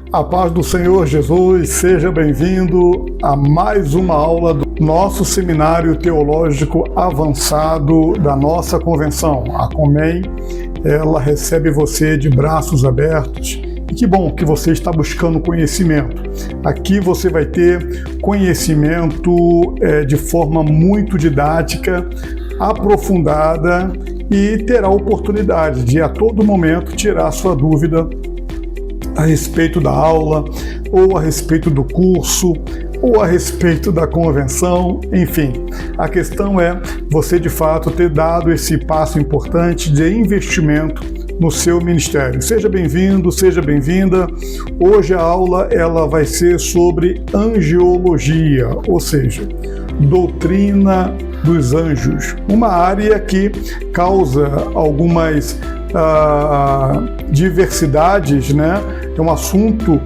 A paz do Senhor Jesus, seja bem-vindo a mais uma aula do nosso Seminário Teológico Avançado da nossa convenção. A Comem, ela recebe você de braços abertos. E que bom que você está buscando conhecimento. Aqui você vai ter conhecimento de forma muito didática, aprofundada e terá a oportunidade de a todo momento tirar sua dúvida a respeito da aula, ou a respeito do curso, ou a respeito da convenção, enfim. A questão é você de fato ter dado esse passo importante de investimento no seu ministério. Seja bem-vindo, seja bem-vinda. Hoje a aula ela vai ser sobre angiologia, ou seja, doutrina dos anjos, uma área que causa algumas diversidades, né? É um assunto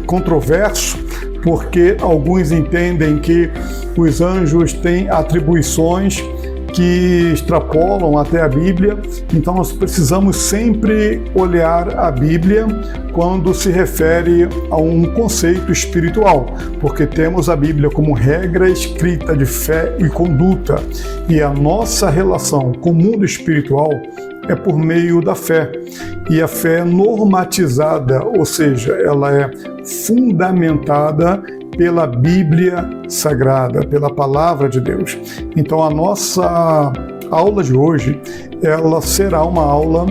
controverso, porque alguns entendem que os anjos têm atribuições que extrapolam até a Bíblia, então nós precisamos sempre olhar a Bíblia quando se refere a um conceito espiritual, porque temos a Bíblia como regra escrita de fé e conduta, e a nossa relação com o mundo espiritual é por meio da fé, e a fé normatizada, ou seja, ela é fundamentada pela Bíblia Sagrada, pela Palavra de Deus. Então a nossa aula de hoje, ela será uma aula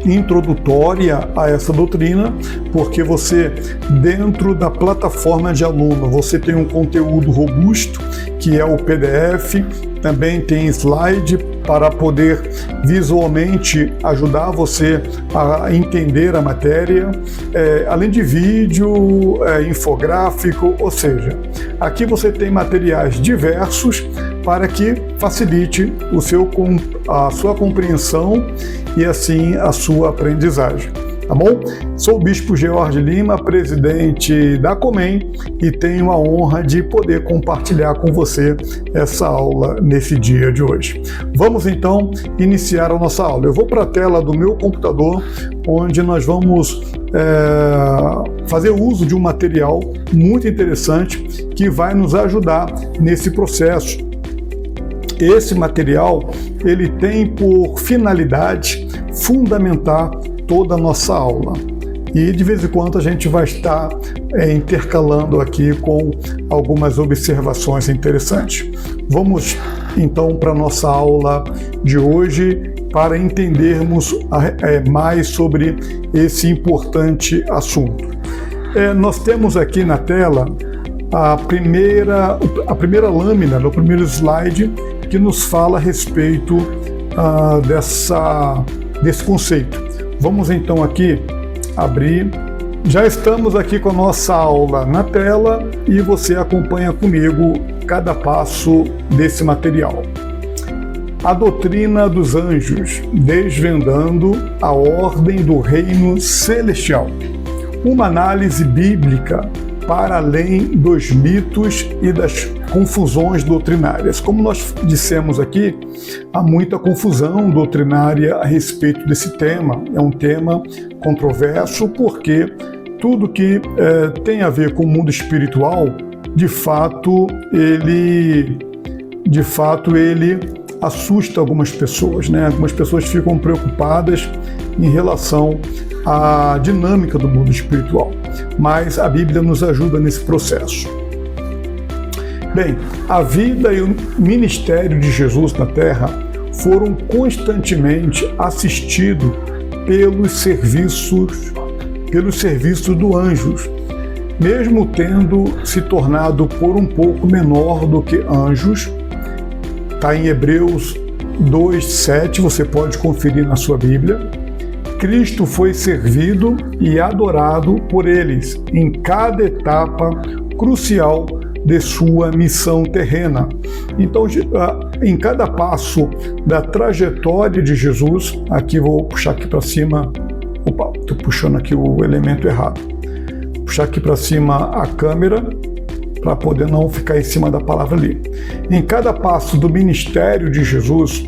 introdutória a essa doutrina, porque você, dentro da plataforma de aluno, você tem um conteúdo robusto, que é o PDF, também tem slide para poder visualmente ajudar você a entender a matéria, além de vídeo, infográfico, ou seja, aqui você tem materiais diversos para que facilite a sua compreensão e assim a sua aprendizagem. Tá bom? Sou o Bispo George Lima, presidente da Comem, e tenho a honra de poder compartilhar com você essa aula nesse dia de hoje. Vamos então iniciar a nossa aula. Eu vou para a tela do meu computador, onde nós vamos fazer uso de um material muito interessante que vai nos ajudar nesse processo. Esse material ele tem por finalidade fundamentar toda a nossa aula. E de vez em quando a gente vai estar intercalando aqui com algumas observações interessantes. Vamos então para a nossa aula de hoje para entendermos mais sobre esse importante assunto. Nós temos aqui na tela a primeira lâmina, no primeiro slide, que nos fala a respeito desse conceito. Vamos então aqui abrir. Já estamos aqui com a nossa aula na tela e você acompanha comigo cada passo desse material. A doutrina dos anjos, desvendando a ordem do reino celestial. Uma análise bíblica para além dos mitos e das confusões doutrinárias. Como nós dissemos aqui, há muita confusão doutrinária a respeito desse tema. É um tema controverso porque tudo que tem a ver com o mundo espiritual, de fato ele assusta algumas pessoas, né? Algumas pessoas ficam preocupadas em relação à dinâmica do mundo espiritual, mas a Bíblia nos ajuda nesse processo. Bem, a vida e o ministério de Jesus na Terra foram constantemente assistidos pelos serviços do anjos, mesmo tendo se tornado por um pouco menor do que anjos. Está em Hebreus 2:7, você pode conferir na sua Bíblia. Cristo foi servido e adorado por eles em cada etapa crucial de sua missão terrena. Então, em cada passo da trajetória de Jesus, aqui vou puxar aqui para cima, estou puxando aqui o elemento errado, vou puxar aqui para cima a câmera, para poder não ficar em cima da palavra ali. Em cada passo do ministério de Jesus,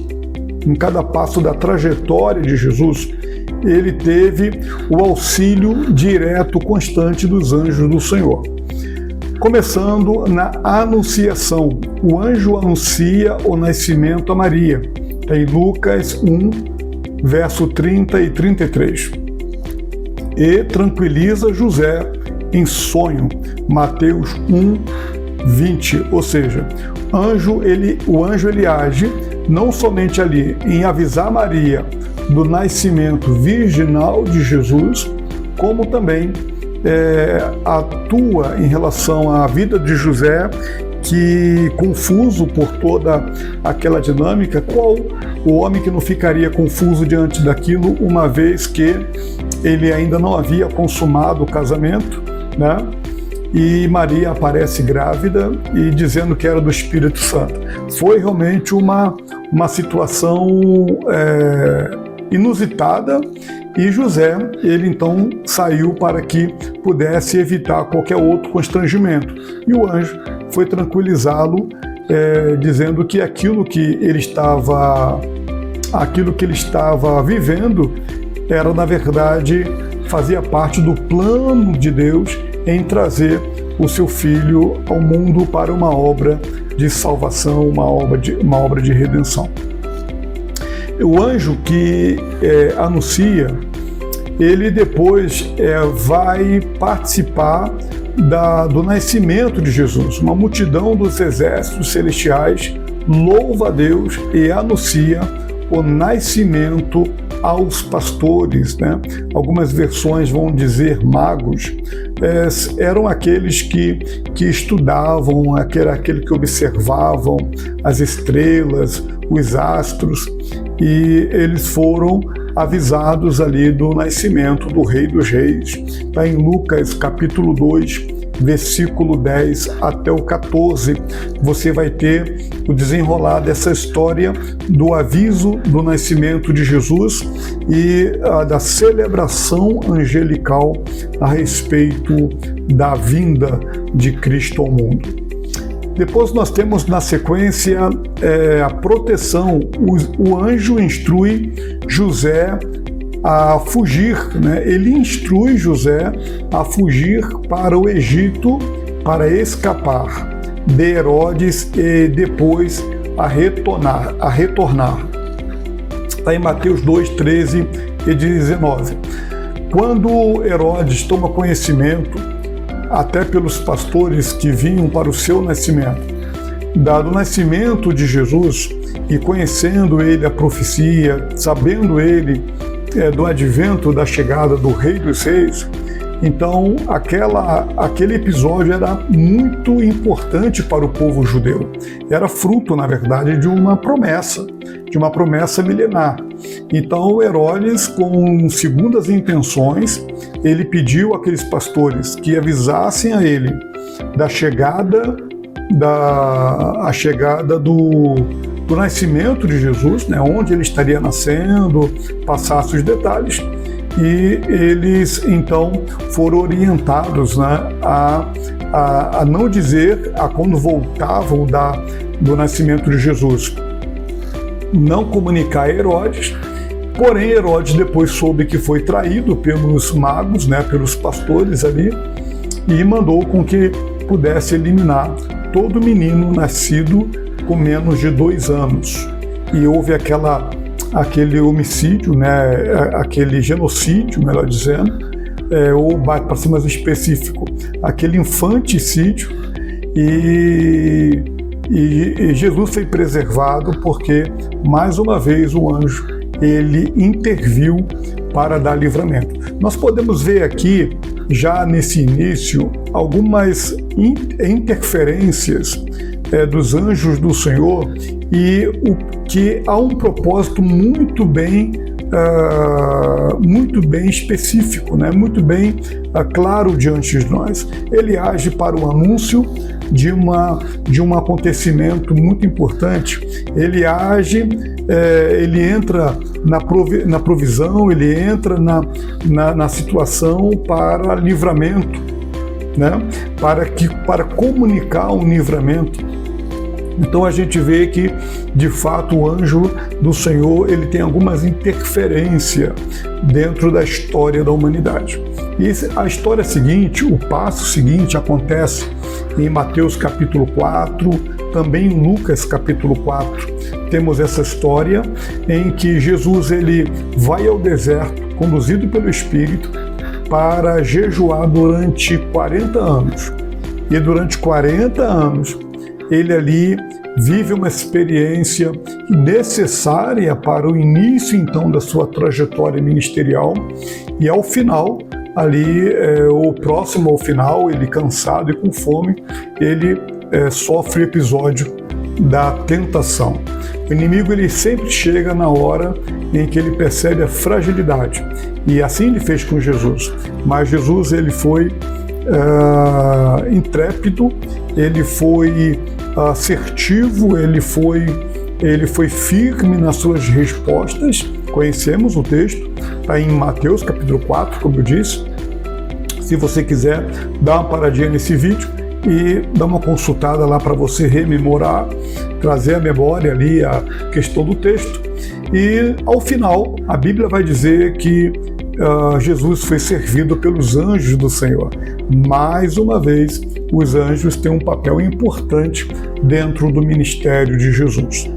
em cada passo da trajetória de Jesus, ele teve o auxílio direto, constante dos anjos do Senhor. Começando na anunciação. O anjo anuncia o nascimento a Maria. Em Lucas 1, verso 30 e 33. E tranquiliza José em sonho. Mateus 1, 20. Ou seja, o anjo ele age não somente ali em avisar Maria do nascimento virginal de Jesus, como também atua em relação à vida de José, que, confuso por toda aquela dinâmica, qual o homem que não ficaria confuso diante daquilo, uma vez que ele ainda não havia consumado o casamento, né? E Maria aparece grávida e dizendo que era do Espírito Santo. Foi realmente uma situação inusitada, e José, ele então saiu para que pudesse evitar qualquer outro constrangimento. E o anjo foi tranquilizá-lo, dizendo que aquilo que ele estava vivendo era, na verdade, fazia parte do plano de Deus em trazer o seu filho ao mundo para uma obra de salvação, uma obra de redenção. O anjo que anuncia, ele depois vai participar do nascimento de Jesus. Uma multidão dos exércitos celestiais louva a Deus e anuncia o nascimento aos pastores, né? Algumas versões vão dizer magos. Eram aqueles que estudavam, aquele que observavam as estrelas, os astros, e eles foram avisados ali do nascimento do Rei dos Reis. Está em Lucas capítulo 2, versículo 10 até o 14, você vai ter o desenrolar dessa história do aviso do nascimento de Jesus e da celebração angelical a respeito da vinda de Cristo ao mundo. Depois nós temos na sequência a proteção. O anjo instrui José a fugir, né? Ele instrui José a fugir para o Egito para escapar de Herodes e depois a retornar. Está em Mateus 2, 13 e 19. Quando Herodes toma conhecimento, até pelos pastores que vinham para o seu nascimento, do nascimento de Jesus, e conhecendo ele a profecia, sabendo ele do advento da chegada do Rei dos Reis, então aquele episódio era muito importante para o povo judeu. Era fruto, na verdade, de uma promessa milenar. Então Herodes, com segundas intenções, ele pediu àqueles pastores que avisassem a ele da chegada do nascimento de Jesus, né, onde ele estaria nascendo, passasse os detalhes, e eles então foram orientados, né, a não dizer, quando voltavam do nascimento de Jesus, não comunicar a Herodes. Porém, Herodes depois soube que foi traído pelos magos, né, pelos pastores ali, e mandou com que pudesse eliminar todo menino nascido com menos de 2 anos. E houve aquele homicídio, né, aquele genocídio, melhor dizendo, ou para ser mais específico, aquele infanticídio, e Jesus foi preservado porque, mais uma vez, o anjo ele interviu para dar livramento. Nós podemos ver aqui, já nesse início, algumas interferências dos anjos do Senhor, e o que há um propósito muito bem específico, né? Muito bem claro diante de nós. Ele age para o anúncio de um acontecimento muito importante. Ele age, ele entra na provisão, ele entra na situação para livramento, né? Para comunicar um livramento. Então a gente vê que, de fato, o anjo do Senhor ele tem algumas interferências dentro da história da humanidade. E a história seguinte, o passo seguinte acontece em Mateus capítulo 4, também em Lucas capítulo 4. Temos essa história em que Jesus ele vai ao deserto, conduzido pelo Espírito, para jejuar durante 40 anos. E durante 40 anos, ele ali vive uma experiência necessária para o início, então, da sua trajetória ministerial. E ao final, ali, o próximo ao final, ele cansado e com fome, ele sofre o episódio da tentação. O inimigo ele sempre chega na hora em que ele percebe a fragilidade. E assim ele fez com Jesus. Mas Jesus ele foi intrépido, ele foi assertivo, ele foi firme nas suas respostas. Conhecemos o texto, está em Mateus capítulo 4, como eu disse. Se você quiser, dá uma paradinha nesse vídeo e dá uma consultada lá para você rememorar, trazer à memória ali a questão do texto. E ao final, a Bíblia vai dizer que Jesus foi servido pelos anjos do Senhor. Mais uma vez, os anjos têm um papel importante dentro do ministério de Jesus.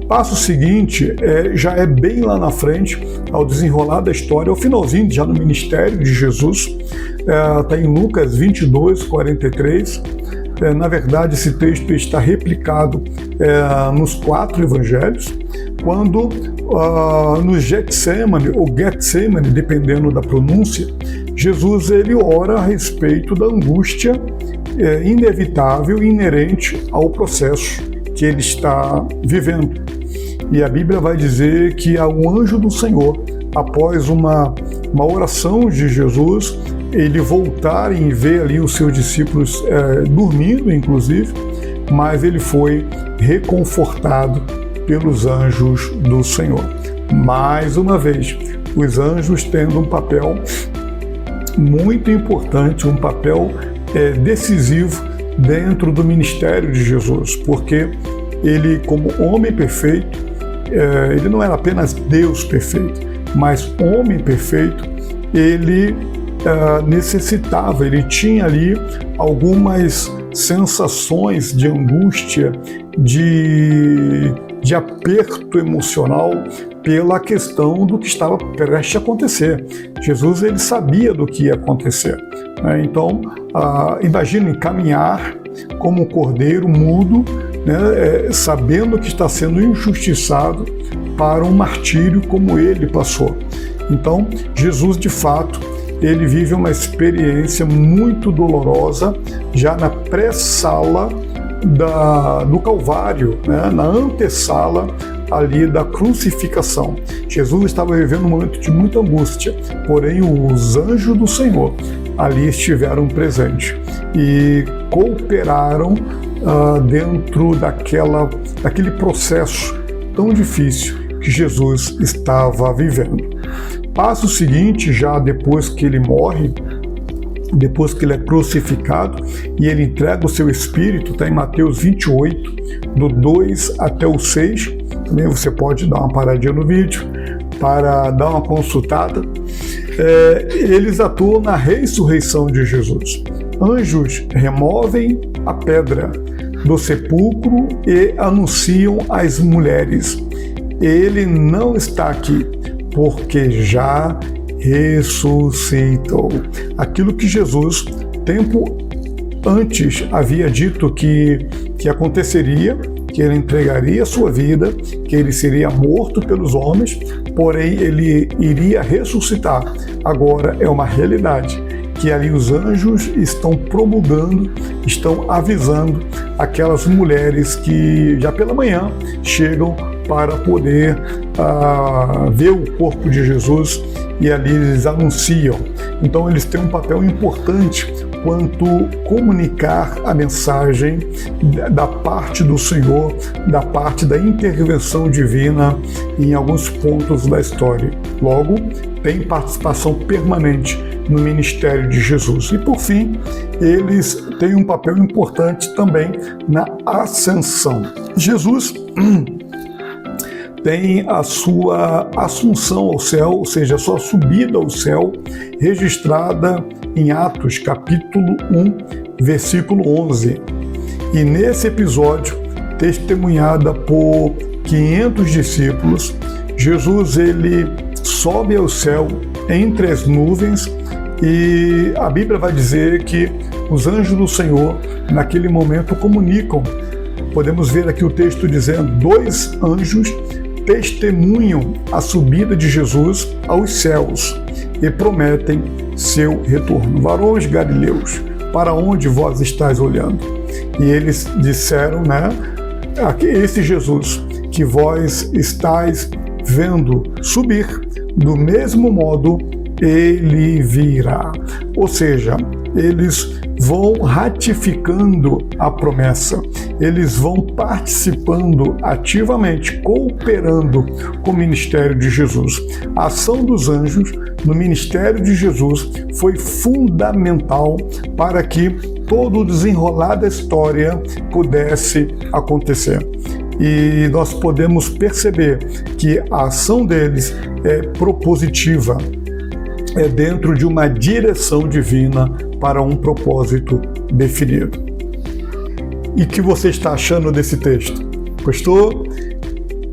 Passo seguinte já é bem lá na frente, ao desenrolar da história, ao finalzinho, já no ministério de Jesus, está em Lucas 22, 43. Na verdade, esse texto está replicado nos 4 evangelhos, quando no Getsemane, ou Getsemane, dependendo da pronúncia, Jesus ele ora a respeito da angústia inevitável e inerente ao processo que ele está vivendo. E a Bíblia vai dizer que o anjo do Senhor, após uma oração de Jesus, ele voltar e ver ali os seus discípulos dormindo, inclusive, mas ele foi reconfortado pelos anjos do Senhor. Mais uma vez, os anjos tendo um papel muito importante, um papel decisivo dentro do ministério de Jesus, porque ele, como homem perfeito, ele não era apenas Deus perfeito, mas homem perfeito, ele necessitava, ele tinha ali algumas sensações de angústia, de aperto emocional pela questão do que estava prestes a acontecer. Jesus ele sabia do que ia acontecer. Então, imagine caminhar como um cordeiro mudo, sabendo que está sendo injustiçado para um martírio como ele passou. Então, Jesus, de fato, ele vive uma experiência muito dolorosa já na pré-sala do Calvário, na antessala ali da crucificação. Jesus estava vivendo um momento de muita angústia, porém os anjos do Senhor ali estiveram presentes e cooperaram dentro daquele processo tão difícil que Jesus estava vivendo. Passo seguinte, já depois que ele morre, depois que ele é crucificado e ele entrega o seu espírito, está em Mateus 28, do 2 até o 6, também você pode dar uma paradinha no vídeo para dar uma consultada. Eles atuam na ressurreição de Jesus. Anjos removem a pedra do sepulcro e anunciam às mulheres: ele não está aqui, porque já ressuscitou. Aquilo que Jesus, tempo antes, havia dito que aconteceria, que ele entregaria a sua vida, que ele seria morto pelos homens, porém ele iria ressuscitar. Agora é uma realidade que ali os anjos estão promulgando, estão avisando aquelas mulheres que já pela manhã chegam para poder ver o corpo de Jesus, e ali eles anunciam. Então eles têm um papel importante quanto comunicar a mensagem da parte do Senhor, da parte da intervenção divina em alguns pontos da história. Logo, tem participação permanente no ministério de Jesus. E por fim, eles têm um papel importante também na ascensão. Jesus tem a sua assunção ao céu, ou seja, a sua subida ao céu, registrada em Atos, capítulo 1, versículo 11. E nesse episódio, testemunhada por 500 discípulos, Jesus ele sobe ao céu entre as nuvens e a Bíblia vai dizer que os anjos do Senhor, naquele momento, comunicam. Podemos ver aqui o texto dizendo: 2 anjos testemunham a subida de Jesus aos céus e prometem seu retorno. Varões galileus, para onde vós estáis olhando? E eles disseram, esse Jesus que vós estáis vendo subir, do mesmo modo ele virá. Ou seja, eles vão ratificando a promessa, eles vão participando ativamente, cooperando com o ministério de Jesus. A ação dos anjos no ministério de Jesus foi fundamental para que todo o desenrolar da história pudesse acontecer. E nós podemos perceber que a ação deles é propositiva, é dentro de uma direção divina para um propósito definido. E o que você está achando desse texto? Gostou?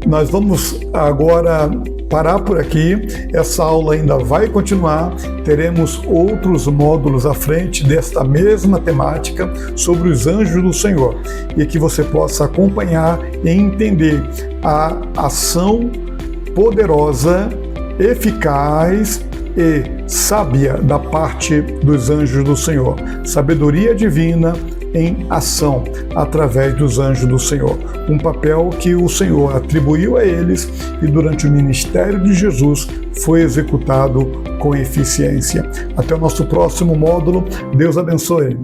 Nós vamos agora parar por aqui. Essa aula ainda vai continuar. Teremos outros módulos à frente desta mesma temática sobre os anjos do Senhor, e que você possa acompanhar e entender a ação poderosa, eficaz e sábia da parte dos anjos do Senhor. Sabedoria divina em ação através dos anjos do Senhor. Um papel que o Senhor atribuiu a eles e durante o ministério de Jesus foi executado com eficiência. Até o nosso próximo módulo. Deus abençoe.